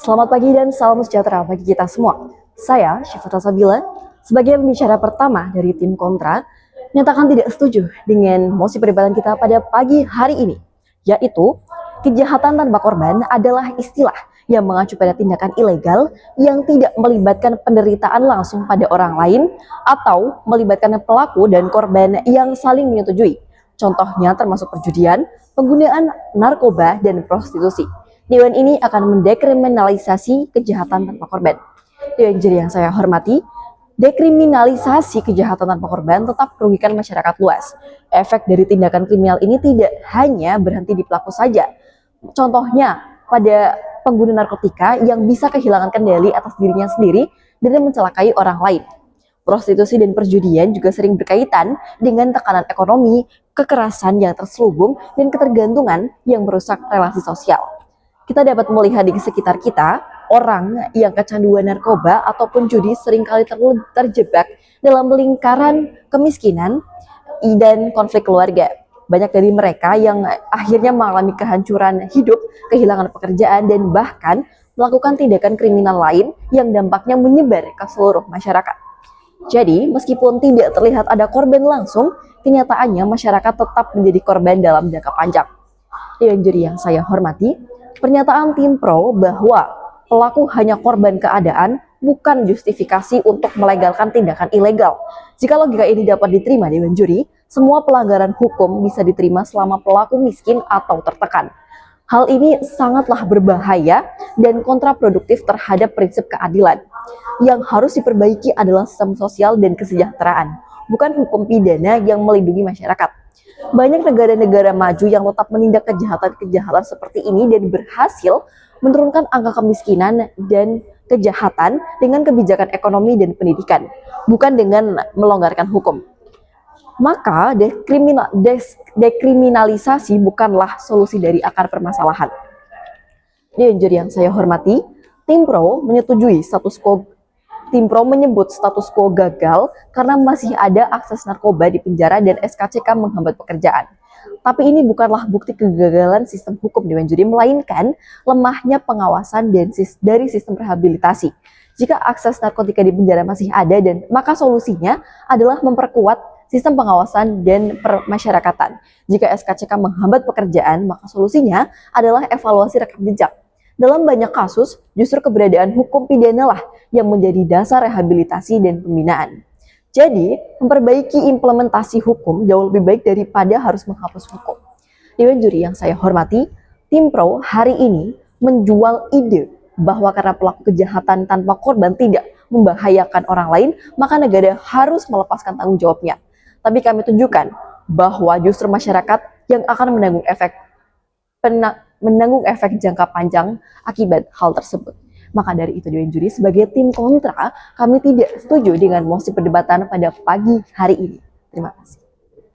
Selamat pagi dan salam sejahtera bagi kita semua. Saya, Syifa Sabila, sebagai pembicara pertama dari tim kontra, menyatakan tidak setuju dengan mosi perdebatan kita pada pagi hari ini, yaitu kejahatan tanpa korban adalah istilah yang mengacu pada tindakan ilegal yang tidak melibatkan penderitaan langsung pada orang lain atau melibatkan pelaku dan korban yang saling menyetujui. Contohnya termasuk perjudian, penggunaan narkoba, dan prostitusi. Dewan ini akan mendekriminalisasi kejahatan tanpa korban. Dewan juri yang saya hormati, dekriminalisasi kejahatan tanpa korban tetap merugikan masyarakat luas. Efek dari tindakan kriminal ini tidak hanya berhenti di pelaku saja. Contohnya pada pengguna narkotika yang bisa kehilangan kendali atas dirinya sendiri dan mencelakai orang lain. Prostitusi dan perjudian juga sering berkaitan dengan tekanan ekonomi, kekerasan yang terselubung, dan ketergantungan yang merusak relasi sosial. Kita dapat melihat di sekitar kita, orang yang kecanduan narkoba ataupun judi seringkali terjebak dalam lingkaran kemiskinan dan konflik keluarga. Banyak dari mereka yang akhirnya mengalami kehancuran hidup, kehilangan pekerjaan, dan bahkan melakukan tindakan kriminal lain yang dampaknya menyebar ke seluruh masyarakat. Jadi, meskipun tidak terlihat ada korban langsung, kenyataannya masyarakat tetap menjadi korban dalam jangka panjang. Dewan juri yang saya hormati, pernyataan tim pro bahwa pelaku hanya korban keadaan bukan justifikasi untuk melegalkan tindakan ilegal. Jika logika ini dapat diterima Dewan juri, semua pelanggaran hukum bisa diterima selama pelaku miskin atau tertekan. Hal ini sangatlah berbahaya dan kontraproduktif terhadap prinsip keadilan. Yang harus diperbaiki adalah sistem sosial dan kesejahteraan, bukan hukum pidana yang melindungi masyarakat. Banyak negara-negara maju yang tetap menindak kejahatan-kejahatan seperti ini dan berhasil menurunkan angka kemiskinan dan kejahatan dengan kebijakan ekonomi dan pendidikan, bukan dengan melonggarkan hukum. Maka dekriminalisasi bukanlah solusi dari akar permasalahan. Dewan juri yang saya hormati, tim pro menyebut status quo gagal karena masih ada akses narkoba di penjara dan SKCK menghambat pekerjaan. Tapi ini bukanlah bukti kegagalan sistem hukum Dewan juri, melainkan lemahnya pengawasan dari sistem rehabilitasi. Jika akses narkotika di penjara masih ada, maka solusinya adalah memperkuat sistem pengawasan dan permasyarakatan. Jika SKCK menghambat pekerjaan, maka solusinya adalah evaluasi rekam jejak. Dalam banyak kasus, justru keberadaan hukum pidana lah yang menjadi dasar rehabilitasi dan pembinaan. Jadi, memperbaiki implementasi hukum jauh lebih baik daripada harus menghapus hukum. Dewan juri yang saya hormati, tim pro hari ini menjual ide bahwa karena pelaku kejahatan tanpa korban tidak membahayakan orang lain, maka negara harus melepaskan tanggung jawabnya. Tapi kami tunjukkan bahwa justru masyarakat yang akan menanggung efek jangka panjang akibat hal tersebut. Maka dari itu Dewan juri, sebagai tim kontra, kami tidak setuju dengan mosi perdebatan pada pagi hari ini. Terima kasih.